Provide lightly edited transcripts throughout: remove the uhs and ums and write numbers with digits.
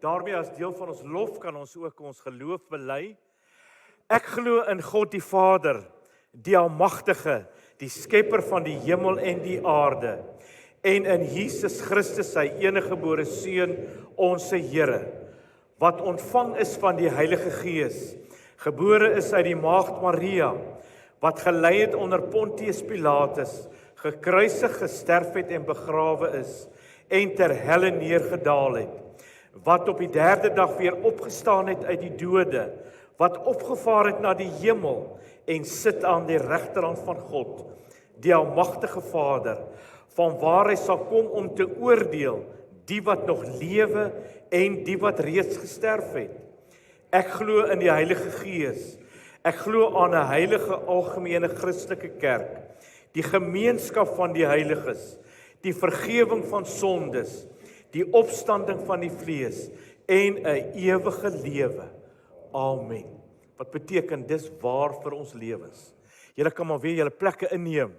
Daarmee as deel van ons lof kan ons ook ons geloof bely. Ek glo in God die Vader, die Almagtige, die Skepper van die hemel en die aarde, en in Jesus Christus, sy eniggebore Seun, ons Here, wat ontvang is van die Heilige Gees, gebore is uit die Maagd Maria, wat gelei het onder Pontius Pilatus, gekruisig, gesterf het en begrawe is, en ter helle neergedaal het, wat op die derde dag weer opgestaan het uit die dode, wat opgevaar het na die hemel en sit aan die regterhand van God, die Almagtige Vader, van waar hy sal kom om te oordeel die wat nog lewe en die wat reeds gesterf het. Ek glo in die Heilige Gees. Ek glo aan 'n heilige algemene Christelike kerk, die gemeenskap van die heiliges, die vergifnis van sondes, die opstanding van die vlees en 'n ewige lewe. Amen. Wat beteken dis waar vir ons lewens? Julle kan maar weer julle plekke inneem.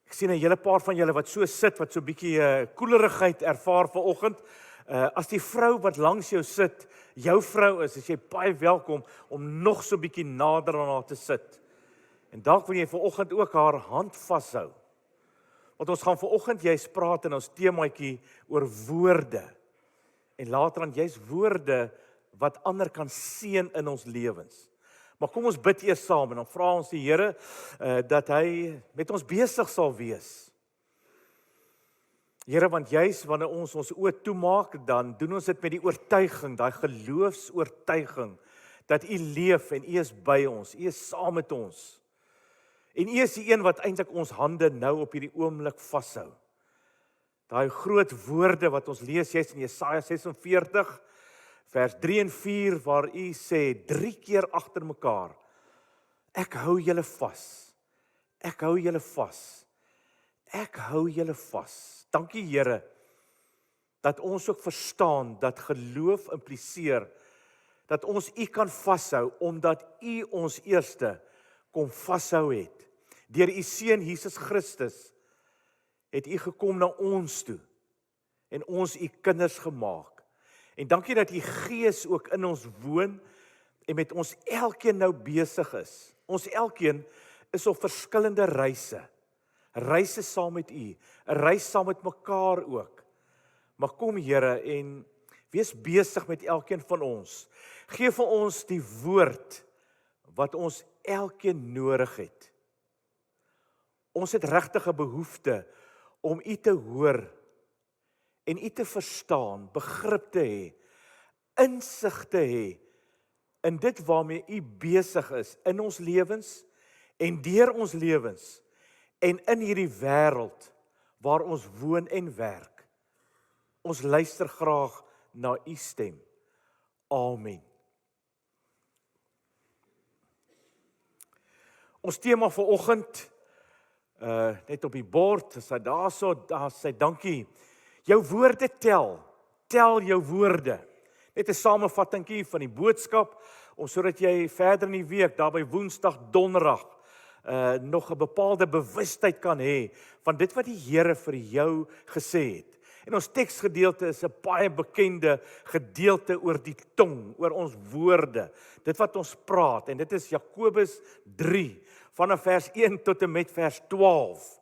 Ek sien 'n hele paar van julle wat so sit, wat so 'n bietjie koelerigheid ervaar vanoggend. As die vrou wat langs jou sit, jou vrou is jy baie welkom om nog so 'n bietjie nader aan haar te sit. En dalk wil jy vanoggend ook haar hand vashou. Want ons gaan vanoggend juis praat in ons temaatjie oor woorde. En later dan juis woorde wat ander kan seën in ons lewens. Maar kom ons bid eers saam en dan vra ons die Here dat hy met ons besig sal wees. Here, want juis wanneer ons oë toemaak, dan doen ons dit met die oortuiging, daai geloofsoortuiging, dat U leef en U is by ons, U is saam met ons. En U is die een wat eintlik ons hande nou op hierdie oomblik vashou. Daai groot woorde wat ons lees jy's in Jesaja 46, vers 3 en 4, waar U sê, 3 keer agter mekaar, ek hou julle vas, ek hou julle vas, ek hou julle vas. Dankie Here, dat ons ook verstaan, dat geloof impliseer, dat ons U kan vashou, omdat U ons eerste kom vashou het. Deur U Seun Jesus Christus, het U gekom na ons toe, en ons U kinders gemaak. En dankie dat U Gees ook in ons woon, en met ons elkeen nou besig is. Ons elkeen is op verskillende reise saam met U, 'n reis saam met mekaar ook. Maar kom Here en wees besig met elkeen van ons. Geef vir ons die woord wat ons elkeen nodig het. Ons het regtig 'n behoefte om U te hoor en U te verstaan, begrip te hê, insig te hê in dit waarmee U besig is in ons lewens en deur ons lewens. En in hierdie wêreld waar ons woon en werk. Ons luister graag na U stem. Amen. Ons tema vir oggend, net op die bord, is hy daar sê dankie. Jou woorde tel jou woorde. Net 'n samevattingkie van die boodskap, sodat jy verder in die week, daar by Woensdag, Donderdag, nog 'n bepaalde bewustheid kan hê van dit wat die Here vir jou gesê het. En ons teksgedeelte is 'n baie bekende gedeelte oor die tong, oor ons woorde, dit wat ons praat, en dit is Jakobus 3, vanaf vers 1 tot en met vers 12.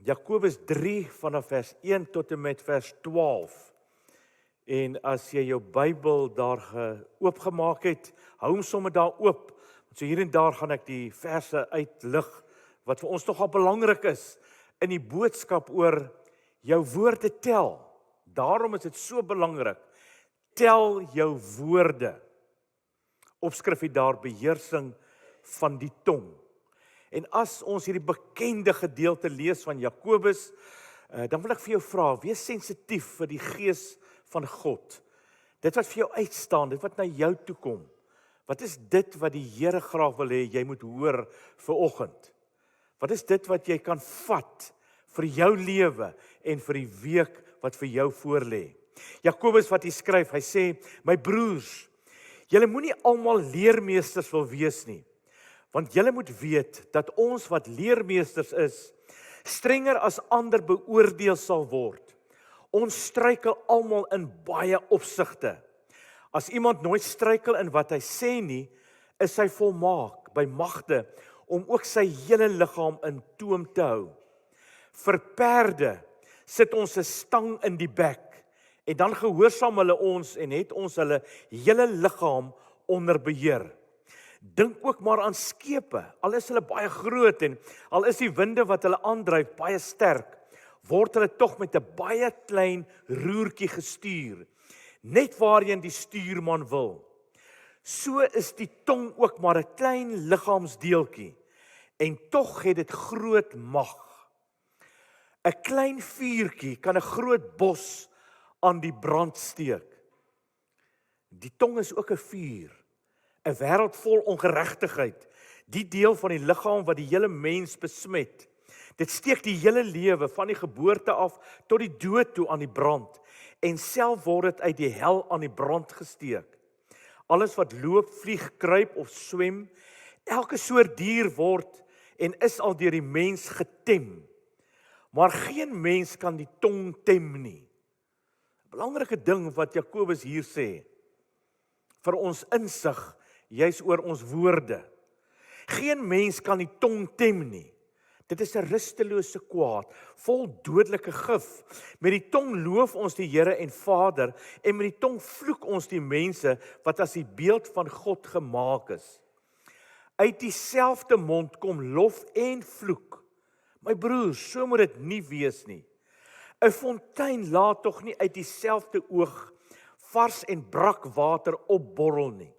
Jakobus 3, vanaf vers 1 tot en met vers 12. En as jy jou Bybel daar oopgemaak het, hou hom sommer daar oop. So hier en daar gaan ek die verse uitlig, wat vir ons nogal belangrik is, in die boodskap oor jou woorde tel. Daarom is dit so belangrik. Tel jou woorde. Opskrif hier daar, beheersing van die tong. En as ons hierdie bekende gedeelte lees van Jakobus, dan wil ek vir jou vra, wees sensitief vir die Gees van God. Dit wat vir jou uitstaan, dit wat na jou toe kom. Wat is dit wat die Here graag wil hê jy moet hoor vir oggend? Wat is dit wat jy kan vat vir jou lewe en vir die week wat vir jou voorlê? Jakobus wat hy skryf, hy sê, my broers, julle moenie almal leermeesters wil wees nie, Want julle moet weet dat ons wat leermeesters is, strenger as ander beoordeel sal word. Ons struikel almal in baie opsigte. As iemand nooit struikel in wat hy sê nie, is hy volmaak by magte om ook sy hele liggaam in toom te hou. Vir perde sit ons 'n stang in die bek en dan gehoorsaam hulle ons en het ons hulle hele liggaam onder beheer. Dink ook maar aan skepe, al is hulle baie groot en al is die winde wat hulle aandryf baie sterk, word hulle tog met 'n baie klein roertjie gestuur, net waarheen die stuurman wil. So is die tong ook maar 'n klein liggaamsdeeltjie en tog het dit groot mag. 'n Klein vuurtjie kan 'n groot bos aan die brand steek. Die tong is ook 'n vuur, 'n wêreld vol ongeregtigheid, die deel van die liggaam wat die hele mens besmet. Dit steek die hele lewe van die geboorte af tot die dood toe aan die brand en self word dit uit die hel aan die brand gesteek. Alles wat loop, vlieg, kruip of swem, elke soort dier word en is al deur die mens getem. Maar geen mens kan die tong tem nie. Belangrike ding wat Jakobus hier sê, vir ons insig, juis oor ons woorde. Geen mens kan die tong tem nie. Dit is 'n rustelose kwaad, vol dodelike gif. Met die tong loof ons die Here en Vader, en met die tong vloek ons die mense wat as die beeld van God gemaak is. Uit dieselfde mond kom lof en vloek. My broers, so moet dit nie wees nie. 'n Fontein laat tog nie uit dieselfde oog vars en brak water opborrel nie.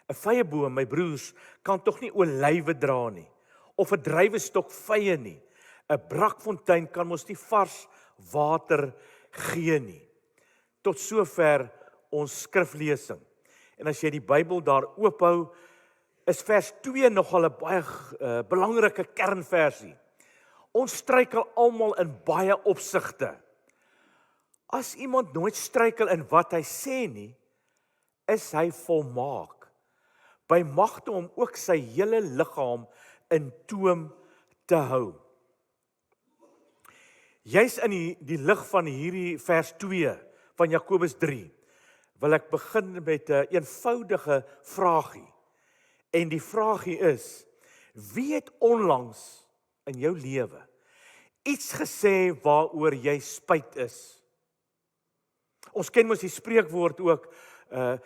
'n Vyeboom, my broers, kan tog nie olywe dra nie, of 'n druiwestok vye nie. 'n Brakfontein kan mos nie vars water gee nie. Tot sover ons skriflesing. En as jy die Bybel daar oophou, is vers 2 nogal 'n baie belangrike kernversie. Ons struikel almal in baie opsigte. As iemand nooit struikel in wat hy sê nie, is hy volmaak, by magte om ook sy hele liggaam in toom te hou. Juis in die lig van hierdie vers 2 van Jakobus 3, wil ek begin met 'n eenvoudige vraagie. En die vraagie is, wie het onlangs in jou lewe iets gesê waaroor jy spyt is? Ons ken mos die spreekwoord ook,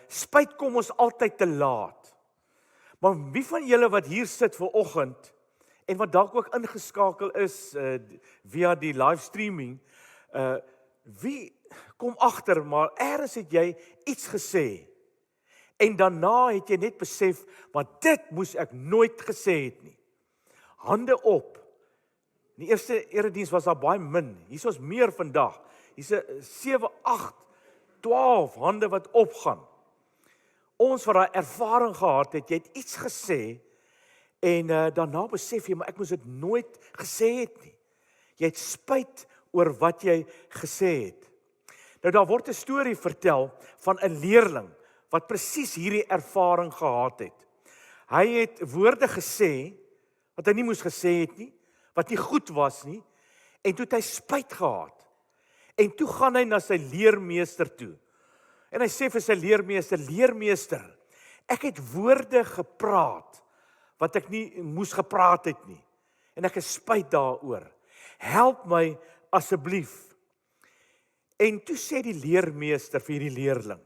spyt kom ons altyd te laat. Maar wie van julle wat hier sit vanoggend en wat dalk ook ingeskakel is via die livestreaming, wie kom agter, maar eers het jy iets gesê en daarna het jy net besef, maar dit moes ek nooit gesê het nie. Hande op. In die eerste erediens was daar baie min. Hier is ons meer vandag. Hier's 7, 8, 12 hande wat opgaan. Ons wat daai ervaring gehad het, jy het iets gesê en daarna besef jy, maar ek moes dit nooit gesê het nie. Jy het spyt oor wat jy gesê het. Nou daar word 'n storie vertel van 'n leerling wat presies hierdie ervaring gehad het. Hy het woorde gesê wat hy nie moes gesê het nie, wat nie goed was nie, en toe het hy spyt gehad. En toe gaan hy na sy leermeester toe. En hy sê vir sy leermeester, leermeester, ek het woorde gepraat wat ek nie moes gepraat het nie. En ek is spyt daaroor. Help my asseblief. En toe sê die leermeester vir die leerling,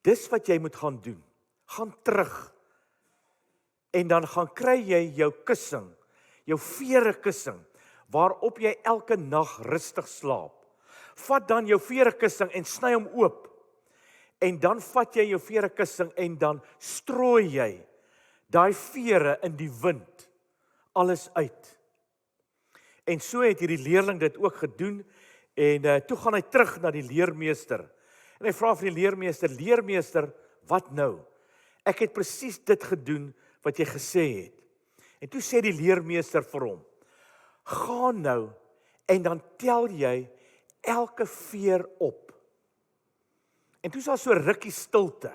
dis wat jy moet gaan doen. Gaan terug. En dan gaan kry jy jou kussing, jou vere kussing, waarop jy elke nag rustig slaap. Vat dan jou vere kussing en sny hom oop. En dan vat jy jou vere kussing en dan strooi jy daai vere in die wind, alles uit. En so het hierdie leerling dit ook gedoen, en toe gaan hy terug na die leermeester. En hy vra vir die leermeester, leermeester, wat nou? Ek het presies dit gedoen wat jy gesê het. En toe sê die leermeester vir hom, gaan nou en dan tel jy elke veer op. En toe is daar so rukkie stilte.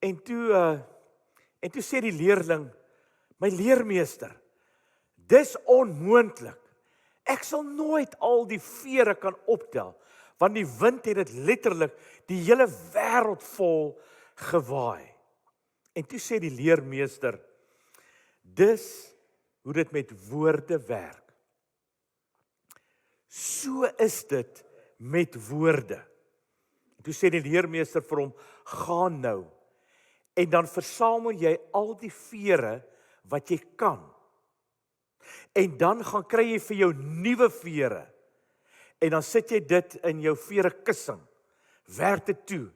En toe En toe sê die leerling, my leermeester, dis onmoontlik. Ek sal nooit al die vere kan optel, want die wind het dit letterlik die hele wêreld vol gewaai. En toe sê die leermeester, dis hoe dit met woorde werk. So is dit met woorde. En toe sê die leermeester vir hom, gaan nou, en dan versamel jy al die vere wat jy kan. En dan gaan kry jy vir jou nuwe vere. En dan sit jy dit in jou verekussing. Werk dit toe.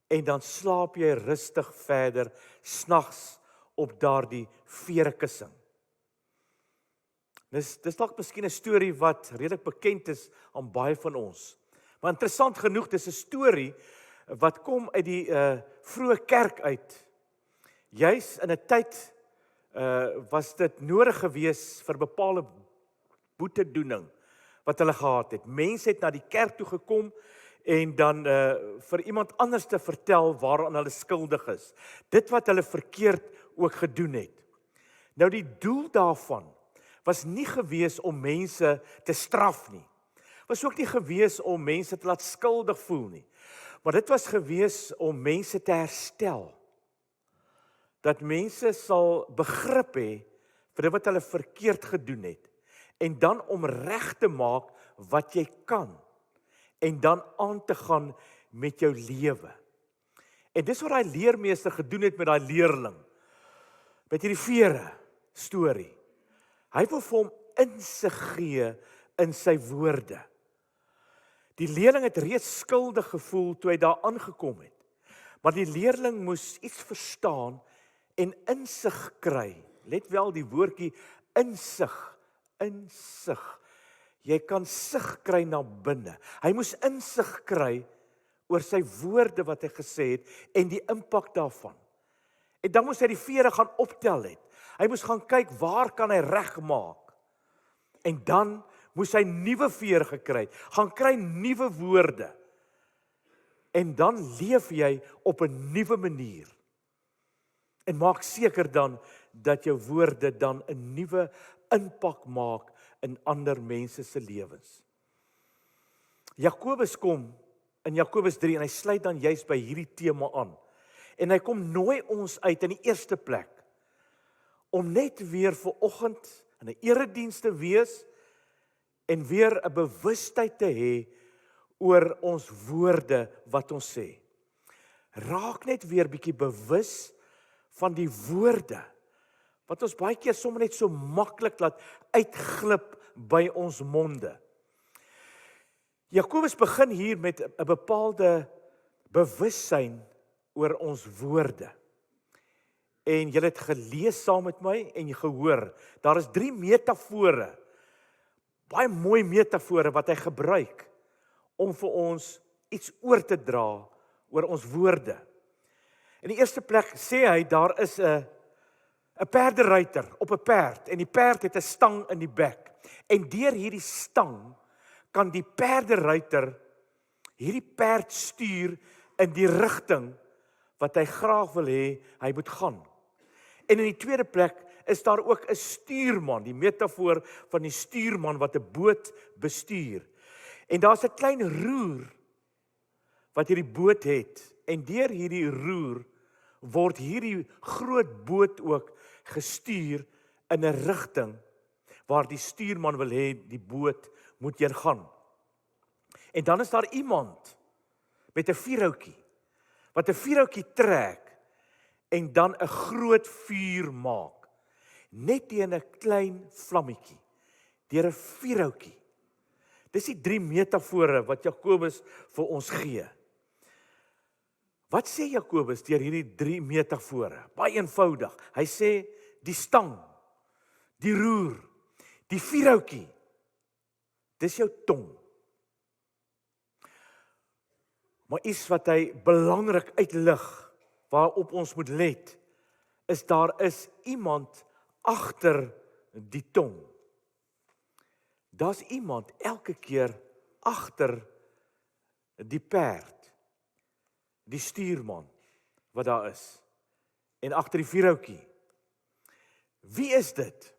En dan slaap jy rustig verder, snags op daardie verekussing. Dis dalk miskien 'n storie wat redelik bekend is aan baie van ons. Maar interessant genoeg, dis 'n storie wat kom uit die vroeë kerk uit. Juis in 'n tyd was dit nodig gewees vir bepaalde boetedoening wat hulle gehad het. Mense het na die kerk toe gekom en dan vir iemand anders te vertel waaraan hulle skuldig is. Dit wat hulle verkeerd ook gedoen het. Nou die doel daarvan was nie gewees om mense te straf nie. Was ook nie gewees om mense te laat skuldig voel nie. Maar dit was gewees om mense te herstel. Dat mense sal begrip hê vir dit wat hulle verkeerd gedoen het. En dan om reg te maak wat jy kan. En dan aan te gaan met jou lewe. En dis wat daai leermeester gedoen het met daai leerling. Met hierdie vere storie. Hy wil vir hom insig gee in sy woorde. Die leerling het reeds skuldig gevoel toe hy daar aangekom het. Maar die leerling moes iets verstaan en insig kry. Let wel die woordjie insig. Insig. Jy kan sig kry na binne. Hy moes insig kry oor sy woorde wat hy gesê het en die impak daarvan. En dan moes hy die vere gaan optel het. Hy moes gaan kyk waar kan hy regmaak. En dan moes hy nuwe vere gekry het. Gaan kry nuwe woorde. En dan leef jy op 'n nuwe manier. En maak seker dan dat jou woorde dan 'n nuwe impak maak in ander mense se lewens. Jakobus kom in Jakobus 3 en hy sluit dan juist by hierdie tema aan. En hy kom nooi ons uit in die eerste plek om net weer vir oggend in 'n erediens te wees en weer 'n bewustheid te hê oor ons woorde wat ons sê. Raak net weer bietjie bewus van die woorde wat ons baie keer sommer net so maklik laat uitglip by ons monde. Jakobus begin hier met 'n bepaalde bewussyn oor ons woorde. En jy het gelees saam met my en jy gehoor, daar is 3 metafore, baie mooi metafore wat hy gebruik om vir ons iets oor te dra oor ons woorde. In die eerste plek sê hy, daar is 'n perderuiter op 'n perd en die perd het 'n stang in die bek. En deur hierdie stang kan die perderuiter hierdie perd stuur in die rigting wat hy graag wil hê hy moet gaan. En in die tweede plek is daar ook 'n stuurman, die metafoor van die stuurman wat 'n boot bestuur. En daar's 'n klein roer wat hierdie boot het en deur hierdie roer word hierdie groot boot ook gestuur in 'n rigting waar die stuurman wil hê die boot moet heen gaan. En dan is daar iemand met 'n vuurhoutjie wat 'n vuurhoutjie trek en dan 'n groot vuur maak. Net teen 'n klein vlammetjie, deur 'n vuurhoutjie. Dis die 3 metafore wat Jakobus vir ons gee. Wat sê Jakobus deur hierdie 3 metafore? Baie eenvoudig. Hy sê die stang, die roer, die vuurhoutjie. Dis jou tong. Maar iets wat hy belangrik uitlig, waarop ons moet let, is daar is iemand agter die tong. Daar's iemand elke keer agter die perd, die stuurman wat daar is. en agter die vierhoutjie. Wie is dit?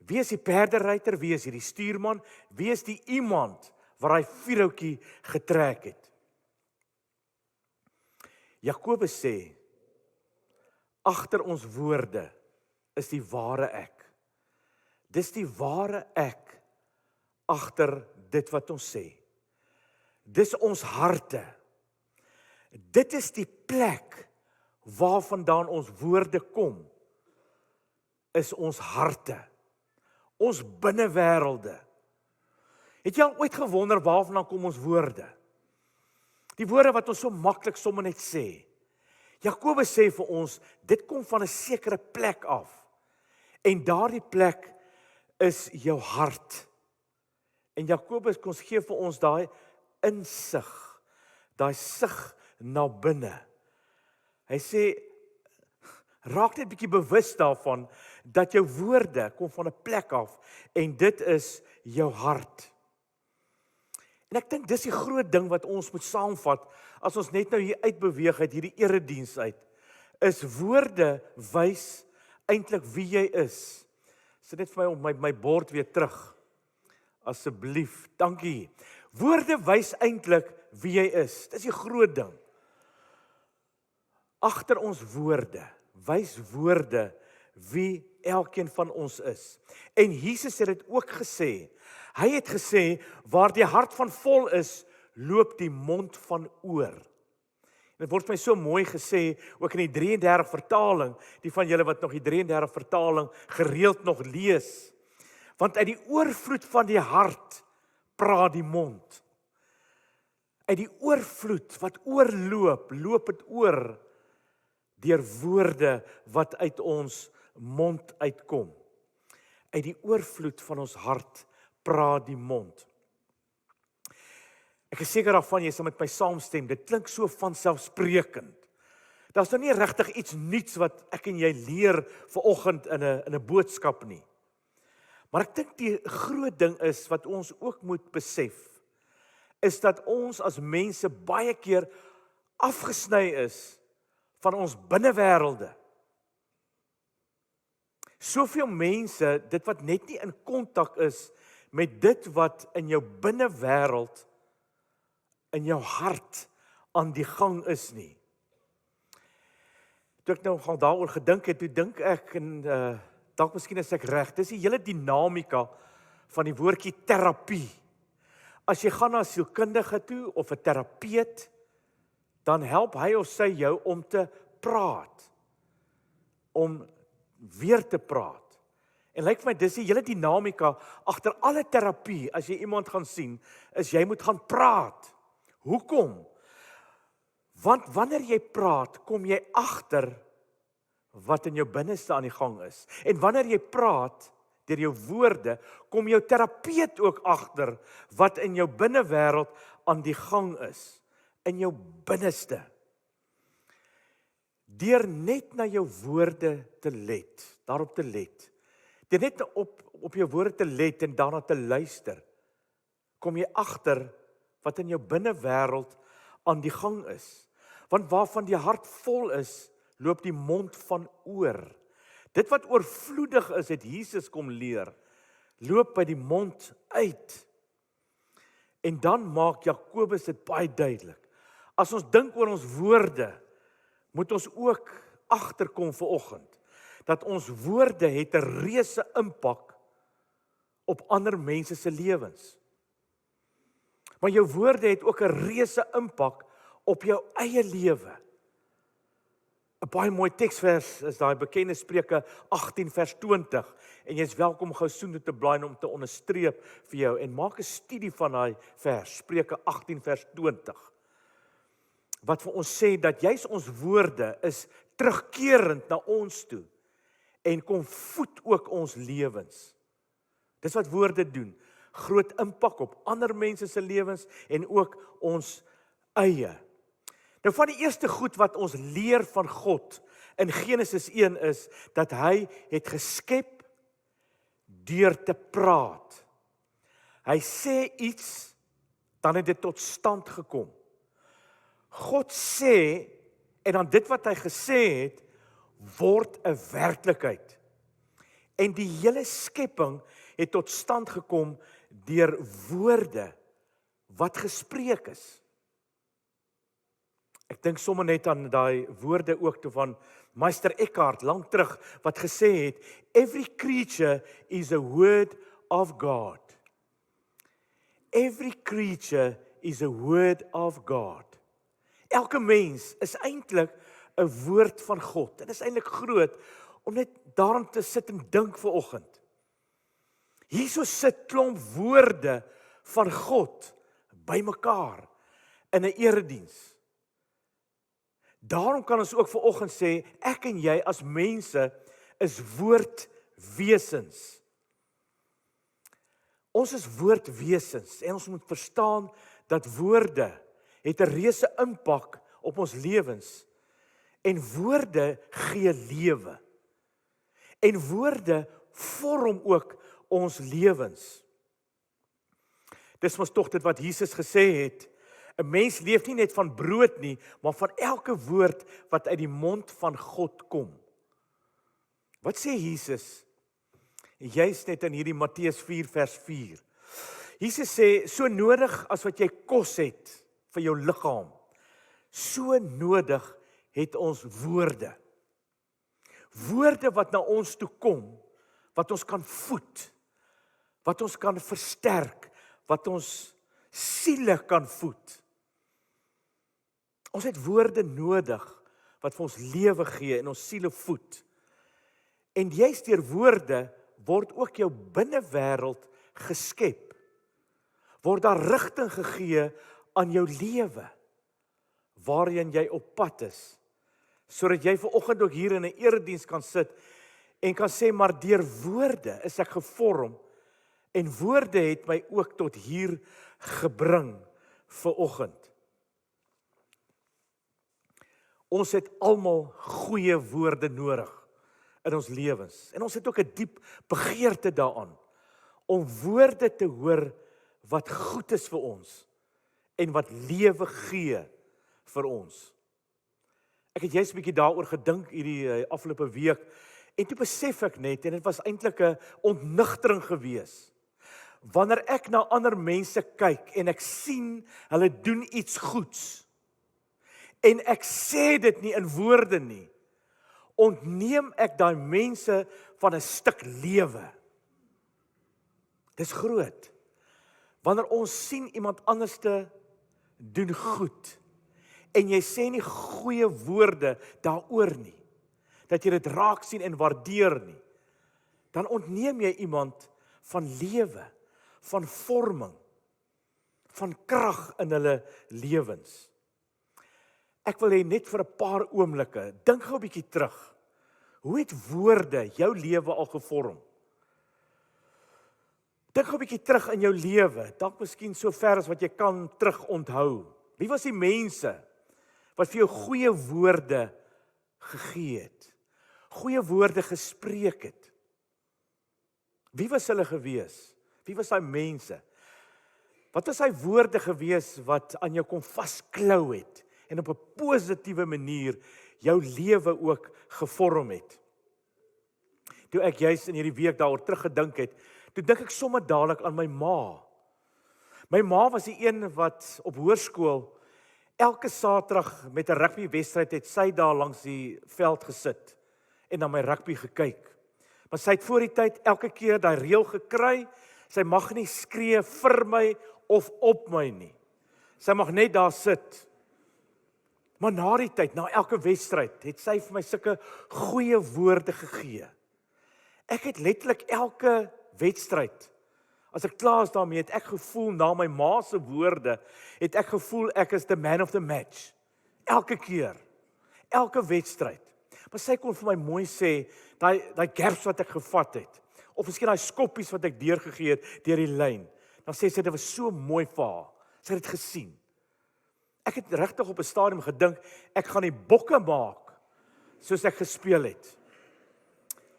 Wie is die perderyter? Wie is hierdie stuurman? Wie is die iemand wat hy vierhoutjie getrek het? Jakobus sê, agter ons woorde is die ware ek. Dis die ware ek agter dit wat ons sê. Dis ons harte. Dit is die plek waarvandaan ons woorde kom, is ons harte, ons binnewêrelde. Het jy al ooit gewonder waarvandaan kom ons woorde? Die woorde wat ons so maklik sommer net sê. Jakobus sê vir ons, dit kom van 'n sekere plek af. En daardie plek is jou hart. En Jakobus kom gee vir ons daai insig, daai sig na binne. Hy sê, raak net 'n bietjie bewus daarvan, dat jou woorde kom van 'n plek af, en dit is jou hart. En ek dink dis die groot ding wat ons moet saamvat, as ons net nou hier uitbeweeg uit hierdie erediens uit, is woorde wys eintlik wie jy is. Sit net vir my op my bord weer terug. Asseblief, dankie. Woorde wys eintlik wie jy is. Dis die groot ding. Agter ons woorde, wys woorde wie elkeen van ons is. En Jesus het dit ook gesê. Hy het gesê, waar die hart van vol is, loop die mond van oor. En dit word my so mooi gesê, ook in die 33 vertaling, die van julle wat nog die 33 vertaling gereeld nog lees. Want uit die oorvloed van die hart praat die mond. Uit die oorvloed wat oorloop, loop dit oor deur woorde wat uit ons mond uitkom. Uit die oorvloed van ons hart praat die mond. Ek is seker daarvan jy sal met my saamstem, dit klink so vanselfsprekend. Daar's nou nie regtig iets nuuts wat ek en jy leer vanoggend in 'n boodskap nie. Maar ek dink die groot ding is, wat ons ook moet besef, is dat ons as mense baie keer afgesny is van ons binnewêrelde. Soveel mense, dit wat net nie in kontak is met dit wat in jou binnewêreld, in jou hart aan die gang is nie. Toe ek nou gaan daaroor gedink het, toe dink ek, en dalk miskien is ek reg, dis die hele dinamika van die woordjie terapie. As jy gaan na 'n sielkundige toe of 'n terapeut, dan help hy of sy jou om te praat, om weer te praat. En lyk vir my, dis die hele dinamika agter alle terapie, as jy iemand gaan sien, is jy moet gaan praat. Hoekom? Want wanneer jy praat, kom jy agter wat in jou binneste aan die gang is. En wanneer jy praat, deur jou woorde, kom jou terapeut ook agter wat in jou binnewêreld aan die gang is. In jou binneste. Deur net na jou woorde te let, daarop te let. Deur net op jou woorde te let en daarna te luister, kom jy agter wat in jou binnewêreld aan die gang is. Want waarvan die hart vol is, loop die mond van oor. Dit wat oorvloedig is, het Jesus kom leer, loop by die mond uit. En dan maak Jakobus dit baie duidelik. As ons dink oor ons woorde, moet ons ook agterkom vanoggend, dat ons woorde het 'n reuse impak op ander mense se lewens. Maar jou woorde het ook 'n reuse impak op jou eie lewe. 'n Baie mooi teksvers is daai bekende Spreuke 18 vers 20. En jy is welkom gou soontoe te blaai om te onderstreep vir jou en maak 'n studie van daai vers, Spreuke 18 vers 20. Wat vir ons sê dat juis ons woorde is terugkerend na ons toe en kom voed ook ons lewens. Dis wat woorde doen. Groot impak op ander mense se lewens en ook ons eie. Nou van die eerste goed wat ons leer van God in Genesis 1 is dat hy het geskep deur te praat. Hy sê iets, dan het dit tot stand gekom. God sê, en dan dit wat hy gesê het, word 'n werklikheid. En die hele skepping het tot stand gekom deur woorde wat gespreek is. Ek dink sommer net aan daai woorde ook toe van Meister Eckhart lank terug wat gesê het, every creature is a word of God. Every creature is a word of God. Elke mens is eintlik 'n woord van God. Dit is eintlik groot om net daaraan te sit en dink vanoggend. Hierso sit klomp woorde van God bymekaar in 'n erediens. Daarom kan ons ook vanoggend sê, ek en jy as mense is woordwesens. Ons is woordwesens en ons moet verstaan dat woorde het 'n reuse impak op ons lewens. En woorde gee lewe. En woorde vorm ook ons lewens. Dis mos tog dit wat Jesus gesê het. 'n Mens leef nie net van brood nie, maar van elke woord wat uit die mond van God kom. Wat sê Jesus? Juist net in hierdie Matteus 4 vers 4. Jesus sê, so nodig as wat jy kos het vir jou liggaam, so nodig het ons woorde. Woorde wat na ons toe kom, wat ons kan voed, wat ons kan versterk, wat ons siele kan voed. Ons het woorde nodig wat vir ons lewe gee en ons siele voed. En juist deur woorde word ook jou binnewêreld geskep. Word daar rigting gegee aan jou lewe, waarheen jy op pad is, sodat jy vanoggend ook hier in 'n erediens kan sit en kan sê, maar deur woorde is ek gevorm, en woorde het my ook tot hier gebring vanoggend. Ons het almal goeie woorde nodig in ons lewens, en ons het ook 'n diep begeerte daaraan, om woorde te hoor wat goed is vir ons, en wat lewe gee vir ons. Ek het juist 'n bietjie daaroor gedink hierdie afgelope week, en toe besef ek net, en dit was eintlik 'n ontnigtering gewees, wanneer ek na ander mense kyk, en ek sien, hulle doen iets goeds, en ek sê dit nie in woorde nie, ontneem ek daai mense van 'n stuk lewe. Dis groot. Wanneer ons sien iemand anderste doen goed, en jy sê nie goeie woorde daaroor nie, dat jy dit raak sien en waardeer nie, dan ontneem jy iemand van lewe, van vorming, van krag in hulle lewens. Ek wil hê net vir 'n paar oomblikke, dink gou 'n bietjie terug. Hoe het woorde jou lewe al gevorm? Dink gou 'n bietjie terug in jou lewe, dalk miskien so ver as wat jy kan terug onthou. Wie was die mense wat vir jou goeie woorde gegee het? Goeie woorde gespreek het? Wie was hulle gewees? Wie was daai mense? Wat was daai woorde gewees wat aan jou kom vasklou het en op 'n positiewe manier jou lewe ook gevorm het? Toe ek juis in hierdie week daaroor teruggedink het, toe dink ek sommer dadelik aan my ma. My ma was die een wat op hoërskool elke Saterdag met 'n rugbywedstryd het sy daar langs die veld gesit en na my rugby gekyk. Maar sy het voor die tyd elke keer daai reël gekry, sy mag nie skree vir my of op my nie. Sy mag net daar sit. Maar na die tyd, na elke wedstryd, het sy vir my sulke goeie woorde gegee. Ek het letterlik elke wedstryd, as ek klaar is daarmee, het ek gevoel na my ma se woorde, het ek gevoel ek is the man of the match. Elke keer, elke wedstryd. Maar sy kon vir my mooi sê, daai gaps wat ek gevat het, of miskien daai skoppies wat ek deurgegee het deur die lyn, dan sê sy dit was so mooi vir haar. Sy het dit gesien. Ek het regtig op 'n stadium gedink, ek gaan die bokke maak, soos ek gespeel het.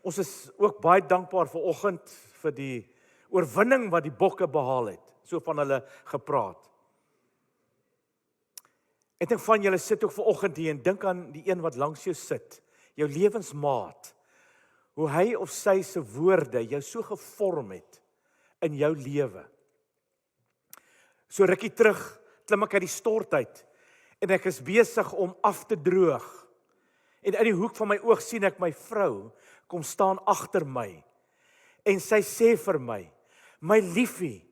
Ons is ook baie dankbaar vanoggend vir die oorwinning wat die bokke behaal het. So van hulle gepraat. Ek dink van julle sit ook vanoggend hier en dink aan die een wat langs jou sit. jou lewensmaat, hoe hy of sy se woorde jou so gevorm het in jou lewe. So rukkie terug, klim ek uit die stort uit, en ek is besig om af te droog. En in die hoek van my oog sien ek my vrou kom staan agter my. En sy sê vir my, my liefie,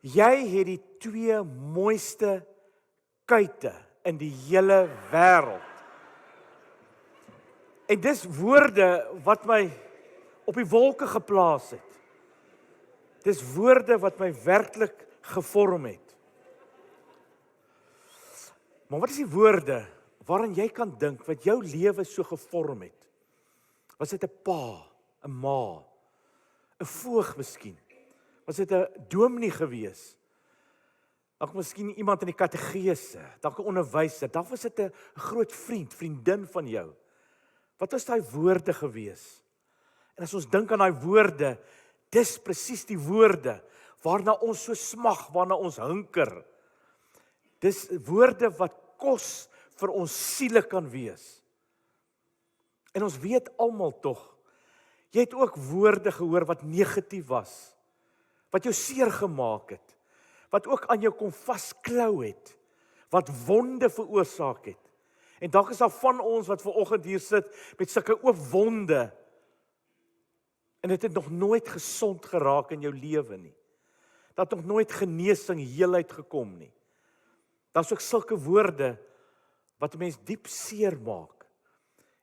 jy het die 2 mooiste kuite in die hele wêreld. En dis woorde wat my op die wolke geplaas het. Dis woorde wat my werklik gevorm het. Maar wat is die woorde waarin jy kan dink wat jou lewe so gevorm het? Was dit 'n pa, 'n ma, 'n voog miskien? Was dit 'n dominee gewees? Dalk miskien iemand in die katekese, dalk 'n onderwyser, dalk was dit 'n groot vriendin van jou. Wat was daai woorde gewees? En as ons dink aan daai woorde, dis presies die woorde waarna ons so smag, waarna ons hunker. Dis woorde wat kos vir ons siele kan wees. En ons weet almal tog, jy het ook woorde gehoor wat negatief was, wat jou seer gemaak het, wat ook aan jou kom vasklou het, wat wonde veroorsaak het. En dalk is daar van ons wat vanoggend hier sit met sulke oop wonde, en dit het nog nooit gesond geraak in jou lewe nie. Dat nog nooit genesing, heelheid gekom nie. Daar's ook sulke woorde wat 'n mens diep seer maak.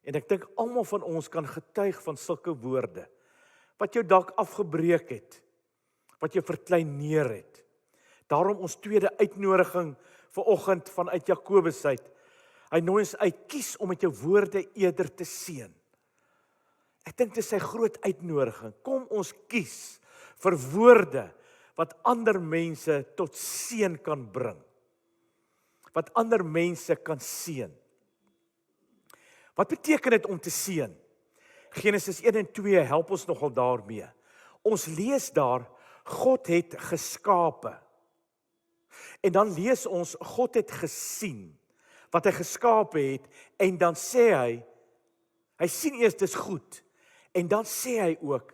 En ek dink almal van ons kan getuig van sulke woorde, wat jou dalk afgebreek het, wat jou verkleineer het. Daarom ons tweede uitnodiging vanoggend vanuit Jakobus uit. Hy nooi ons uit, kies om met jou woorde eerder te seën. Ek dink dit is sy groot uitnodiging. Kom ons kies vir woorde wat ander mense tot seën kan bring. Wat ander mense kan seën. Wat beteken dit om te seën? Genesis 1 en 2 help ons nogal daarmee. Ons lees daar, God het geskape. En dan lees ons, God het gesien wat hy geskape het, en dan sê hy sien eers dis goed, en dan sê hy ook,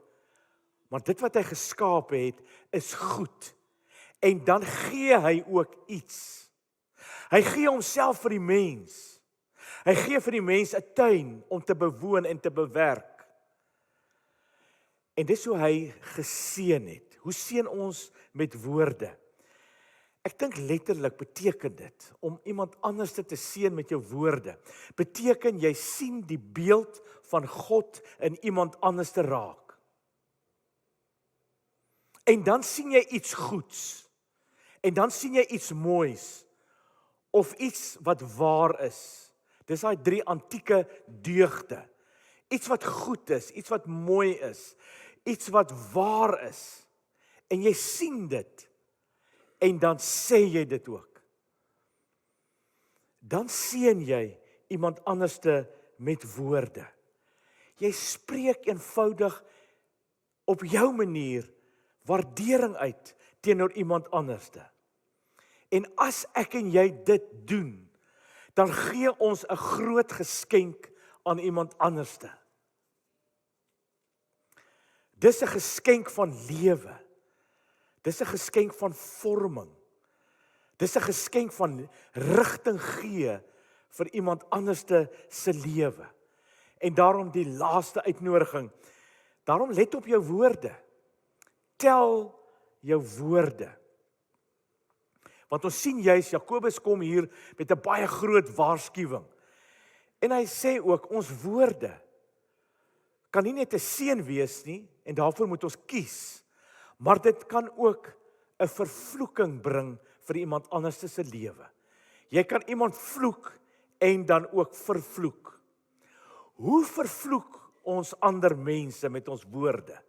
maar dit wat hy geskape het, is goed. En dan gee hy ook iets. Hy gee homself vir die mens. Hy gee vir die mens 'n tuin om te bewoon en te bewerk. En dis hoe hy geseën het. Hoe seën ons met woorde? Ek dink letterlik beteken dit, om iemand anders te seën met jou woorde, beteken jy sien die beeld van God in iemand anders te raak. En dan sien jy iets goeds, en dan sien jy iets moois, of iets wat waar is. Dis daai 3 antieke deugde. Iets wat goed is, iets wat mooi is, iets wat waar is. En jy sien dit, en dan sê jy dit ook. Dan seën jy iemand anderste met woorde. Jy spreek eenvoudig op jou manier waardering uit teenoor iemand anderste. En as ek en jy dit doen, dan gee ons 'n groot geskenk aan iemand anderste. Dis 'n geskenk van lewe. Dis 'n geskenk van vorming. Dis 'n geskenk van rigting gee vir iemand anderste se lewe. En daarom die laaste uitnodiging. Daarom let op jou woorde. Tel jou woorde. Want ons sien juis, Jakobus kom hier met 'n baie groot waarskuwing. En hy sê ook, ons woorde kan nie net 'n seën wees nie, en daarvoor moet ons kies, maar dit kan ook 'n vervloeking bring vir iemand anders se lewe. Jy kan iemand vloek en dan ook vervloek. Hoe vervloek ons ander mense met ons woorde?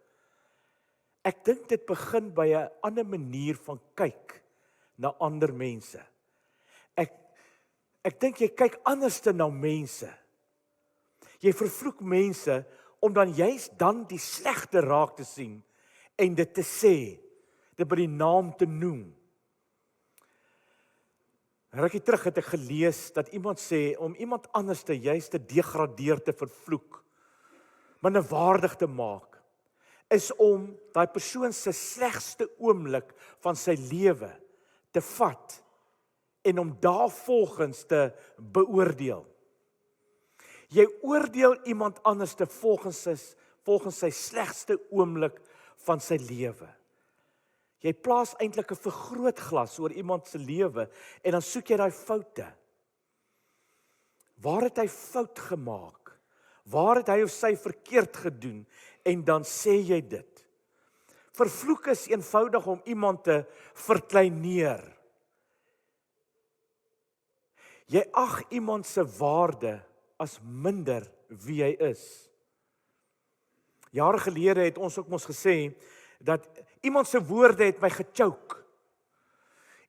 Ek dink dit begin by 'n ander manier van kyk na ander mense. Ek dink jy kyk anders na mense. Jy vervloek mense om dan juist dan die slegte raak te sien en dit te sê, dit by die naam te noem. Rukkie terug het ek gelees dat iemand sê, om iemand anders te juist te degradeer, te vervloek, minderwaardig te maak, is om daai persoon se slegste oomblik van sy lewe te vat en om daarvolgens te beoordeel. Jy oordeel iemand anders te volgens sy slegste oomblik van sy lewe. Jy plaas eintlik 'n vergrootglas oor iemand se lewe en dan soek jy daai foute. Waar het hy fout gemaak? Waar het hy of sy verkeerd gedoen? En dan sê jy dit. Vervloek is eenvoudig om iemand te verkleineer. Jy ag iemand se waarde as minder wie hy is. Jare gelede het ons ook mos gesê dat iemand se woorde het my gechoke.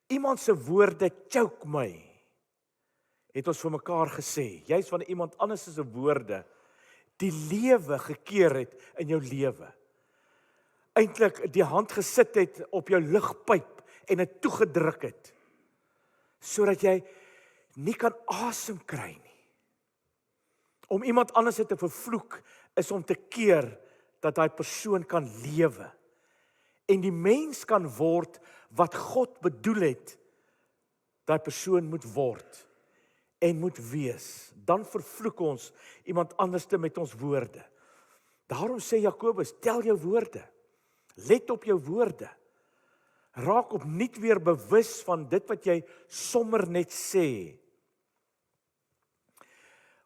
Iemand se woorde choke my. Het ons vir mekaar gesê, juist wanneer iemand anders se woorde die lewe gekeer het in jou lewe. Eintlik die hand gesit het op jou lugpyp en dit toegedruk het, sodat jy nie kan asem kry nie. Om iemand anders te vervloek is om te keer dat daai persoon kan lewe en die mens kan word wat God bedoel het daai persoon moet word en moet wees. Dan vervloek ons iemand anderste met ons woorde. Daarom sê Jakobus, tel jou woorde. Let op jou woorde. Raak opnuut weer bewus van dit wat jy sommer net sê.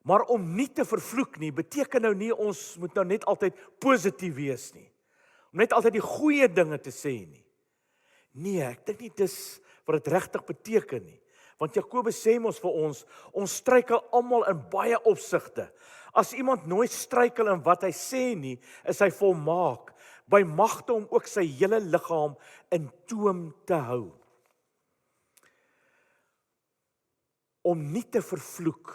Maar om nie te vervloek nie, beteken nou nie ons moet nou net altyd positief wees nie. Om net altyd die goeie dinge te sê nie. Nee, ek dink nie dis wat dit regtig beteken nie. Want Jakobus sê mos vir ons struikel almal in baie opsigte. As iemand nooit struikel in wat hy sê nie, is hy volmaak, by magte om ook sy hele liggaam in toom te hou. Om nie te vervloek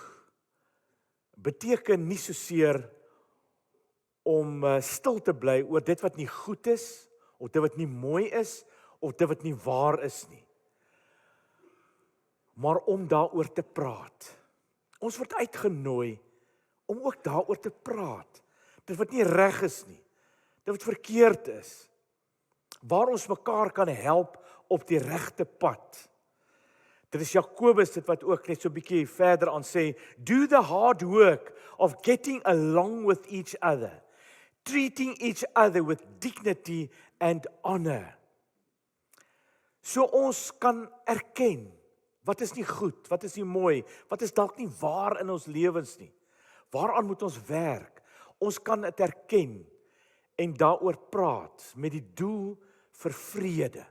beteken nie soseer om stil te bly oor dit wat nie goed is, of dit wat nie mooi is, of dit wat nie waar is nie. Maar om daaroor te praat. Ons word uitgenooi om ook daaroor te praat. Dit wat nie reg is nie. Dit wat verkeerd is. Waar ons mekaar kan help op die regte pad. Dit is Jakobus dit wat ook net so 'n bietjie verder aan sê, do the hard work of getting along with each other, treating each other with dignity and honor. So ons kan erken, wat is nie goed, wat is nie mooi, wat is dalk nie waar in ons lewens nie. Waaraan moet ons werk? Ons kan dit erken en daaroor praat met die doel vir vrede.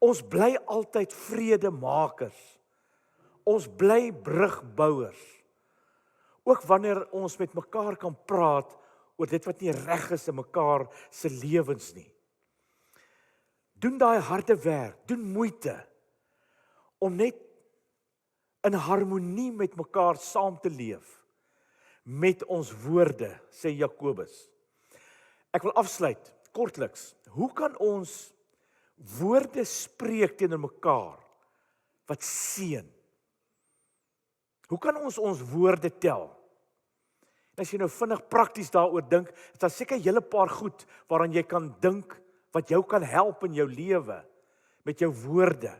Ons bly altyd vredemakers. Ons bly brugbouers. Ook wanneer ons met mekaar kan praat oor dit wat nie reg is in mekaar se lewens nie. Doen daai harde werk, doen moeite om net in harmonie met mekaar saam te leef met ons woorde, sê Jakobus. Ek wil afsluit kortliks. Hoe kan ons woorde spreek teenoor mekaar wat seën? Hoe kan ons woorde tel? En as jy nou vinnig prakties daaroor dink, is daar seker 'n hele paar goed waaraan jy kan dink wat jou kan help in jou lewe met jou woorde.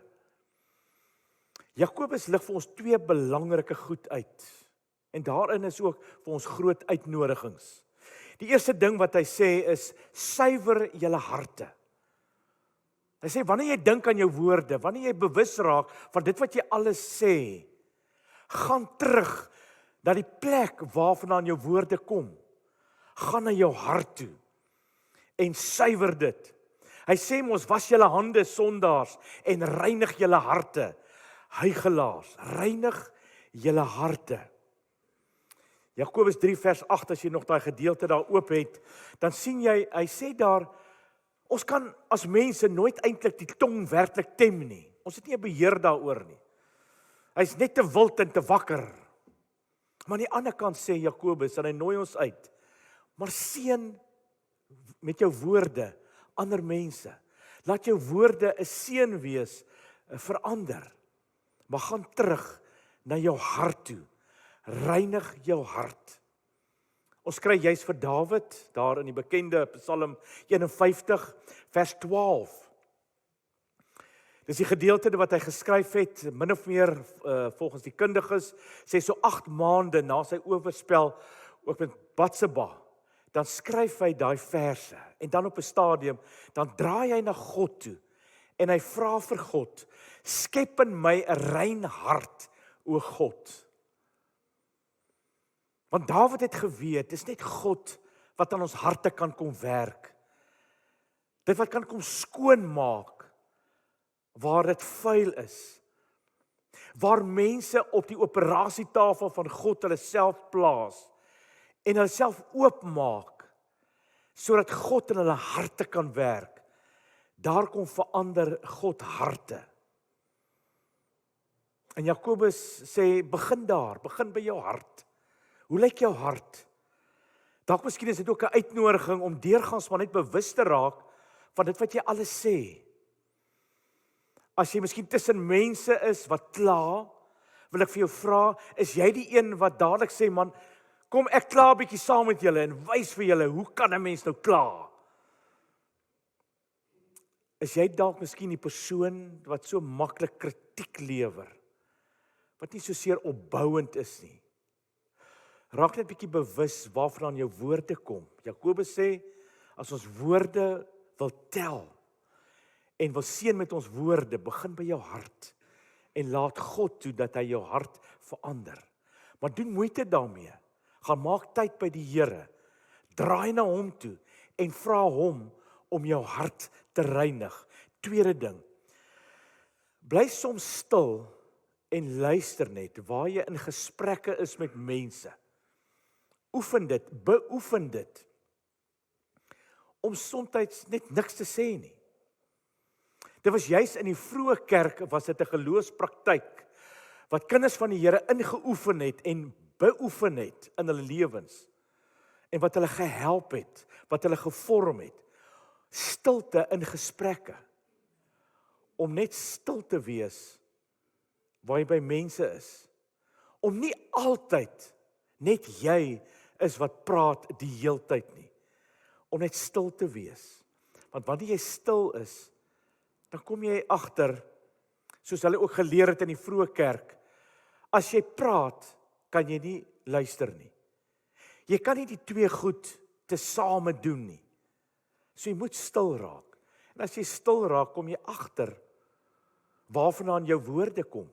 Jakobus lig vir ons twee belangrike goed uit. En daarin is ook vir ons groot uitnodigings. Die eerste ding wat hy sê is, suiwer julle harte. Hy sê, wanneer jy dink aan jou woorde, wanneer jy bewus raak van dit wat jy alles sê, gaan terug na die plek waarvandaan jou woorde kom. Gaan na jou hart toe en suiwer dit. Hy sê mos, was julle hande sondaars en reinig julle harte, huigelaars, reinig julle harte. Jakobus 3 vers 8, as jy nog daai gedeelte daar oop het, dan sien jy, hy sê daar, ons kan as mense nooit eintlik die tong werklik tem nie. Ons het nie 'n beheer daaroor nie. Hy's net te wild en te wakker. Maar aan die ander kant sê Jakobus, en hy nooi ons uit, maar seën met jou woorde ander mense. Laat jou woorde 'n seën wees vir ander. Maar gaan terug na jou hart toe. Reinig jou hart. Ons kry juis vir Dawid, daar in die bekende Psalm 51, vers 12. Dis die gedeelte wat hy geskryf het, min of meer volgens die kundiges, sê so 8 maande na sy oorspel, ook met Batseba, dan skryf hy daai verse, en dan op 'n stadium, dan draai hy na God toe, en hy vra vir God, skep in my 'n rein hart, o God. Want Dawid het geweet, dis net God wat aan ons harte kan kom werk. Dit wat kan kom skoonmaak, waar dit vuil is. Waar mense op die operasietafel van God hulle self plaas, en hulle self oopmaak, sodat God in hulle harte kan werk. Daar kom verander God harte. En Jakobus sê, begin daar, begin by jou hart. Hoe lyk jou hart? Dalk miskien is dit ook 'n uitnodiging om deurgangs maar net bewus te raak van dit wat jy alles sê. As jy miskien tussen mense is wat kla, wil ek vir jou vra, is jy die een wat dadelik sê, man, kom ek kla 'n bietjie saam met julle en wys vir julle, hoe kan 'n mens nou kla? Is jy dalk miskien die persoon wat so maklik kritiek lewer, wat nie so seer opbouend is nie? Raak net 'n bietjie bewus waarvandaan jou woorde kom. Jakobus sê, as ons woorde wil tel, en wil seën met ons woorde, begin by jou hart, en laat God toe dat hy jou hart verander. Maar doen moeite daarmee, gaan maak tyd by die Here, draai na hom toe, en vra hom om jou hart te reinig. Tweede ding, bly soms stil, en luister net, waar jy in gesprekke is met mense. Oefen dit, beoefen dit, om soms net niks te sê nie. Dit was juis in die vroeë kerk, was dit 'n geloofspraktyk, wat kinders van die Here ingeoefen het, en beoefen het in hulle lewens, en wat hulle gehelp het, wat hulle gevorm het. Stilte in gesprekke, om net stil te wees, waar jy by mense is, om nie altyd, net jy is wat praat die heeltyd nie, om net stil te wees, want wanneer jy stil is, dan kom jy agter, soos hulle ook geleer het in die vroeë kerk, as jy praat, kan jy nie luister nie. Jy kan nie die twee goed tesame doen nie. So jy moet stil raak. En as jy stil raak, kom jy agter waarvandaan jou woorde kom.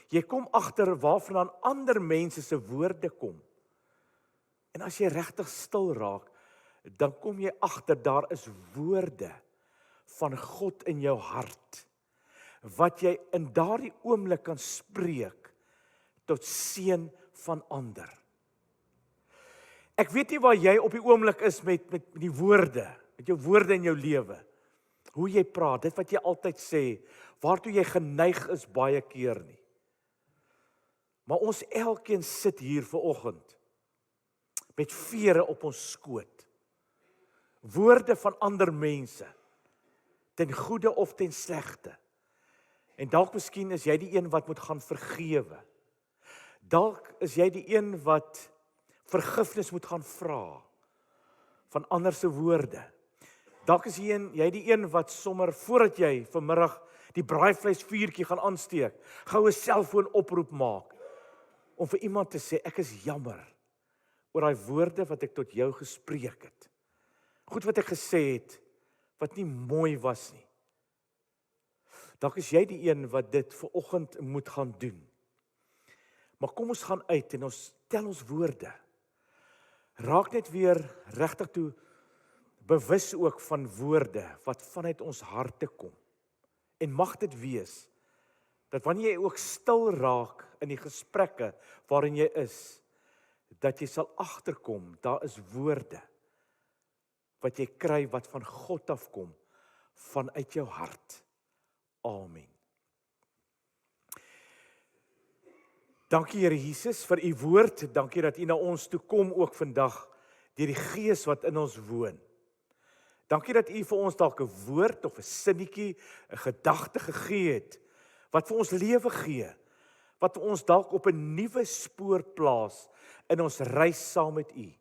Jy kom agter waarvandaan ander mense se woorde kom. En as jy regtig stil raak, dan kom jy agter daar is woorde van God in jou hart, wat jy in daardie oomblik kan spreek, tot seën van ander. Ek weet nie waar jy op die oomblik is met die woorde, met jou woorde in jou lewe, hoe jy praat, dit wat jy altyd sê, waartoe jy geneig is baie keer nie. Maar ons elkeen sit hier vanoggend, met vere op ons skoot, woorde van ander mense, ten goeie of ten slegte. En dalk miskien is jy die een wat moet gaan vergewe. Dalk is jy die een wat vergifnis moet gaan vra van ander se woorde. Dalk is jy die een wat sommer voordat jy vanmiddag die braaivleisvuurtjie gaan aansteek, gou 'n selfoon oproep maak om vir iemand te sê, ek is jammer oor daai woorde wat ek tot jou gespreek het. Goed wat ek gesê het, wat nie mooi was nie. Dalk is jy die een wat dit vanoggend moet gaan doen. Maar kom ons gaan uit en ons tel ons woorde. Raak net weer regtig toe bewus ook van woorde wat vanuit ons harte kom. En mag dit wees dat wanneer jy ook stil raak in die gesprekke waarin jy is, dat jy sal agterkom, daar is woorde wat jy kry wat van God afkom, vanuit jou hart. Amen. Dankie Here Jesus vir u woord, dankie dat u na ons toe kom ook vandag, deur die Gees wat in ons woon. Dankie dat u vir ons dalk 'n woord of 'n sinnetjie, 'n gedagte gegee het, wat vir ons lewe gee, wat ons dalk op 'n nuwe spoor plaas in ons reis saam met U.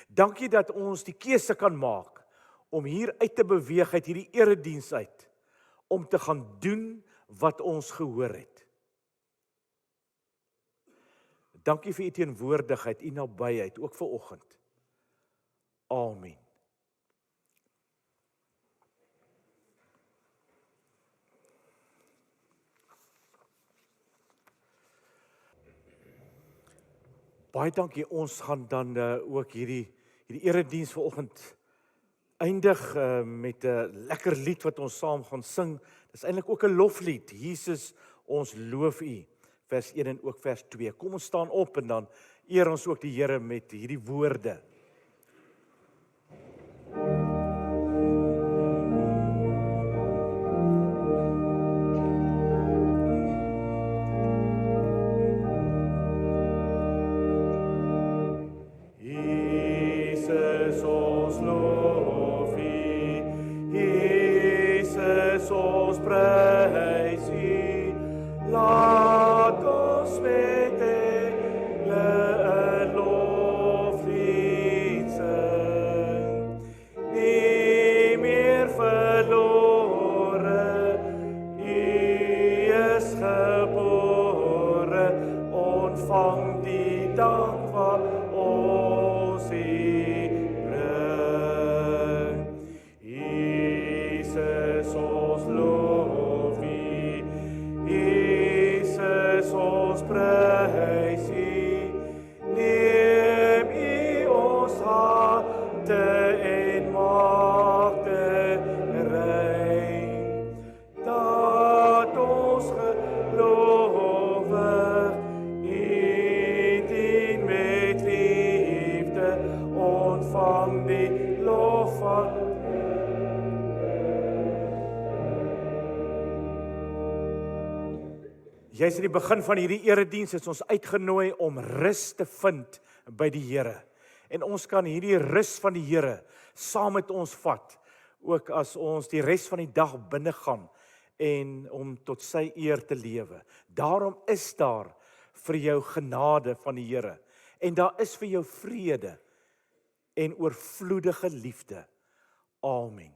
Dankie dat ons die keuse kan maak om hier uit te beweeg uit hierdie erediens uit, om te gaan doen wat ons gehoor het. Dankie vir U teenwoordigheid, U nabyheid, ook vir oggend. Amen. Baie dankie, ons gaan dan ook hierdie erediens vanoggend eindig met 'n lekker lied wat ons saam gaan sing. Dis eintlik ook 'n loflied. Jesus, ons loof U. Vers 1 en ook vers 2. Kom ons staan op en dan eer ons ook die Here met hierdie woorde. Jesus, ons loof U. Jesus, ons prys U. Laat ons met hulle 'n loflied sing. Nie meer verlore, U is gebore, ontvang die dank wat ons U bring. Jesus, ons loof U. Jesus, ons prys U. Neem U ons harte en maak dit rein, dat ons gelowig U dien met liefde, ontvang die lof van Jy's in die begin van hierdie erediens is ons uitgenooi om rus te vind by die Here. En ons kan hierdie rus van die Here saam met ons vat, ook as ons die res van die dag binne gaan en om tot sy eer te lewe. Daarom is daar vir jou genade van die Here en daar is vir jou vrede en oorvloedige liefde. Amen.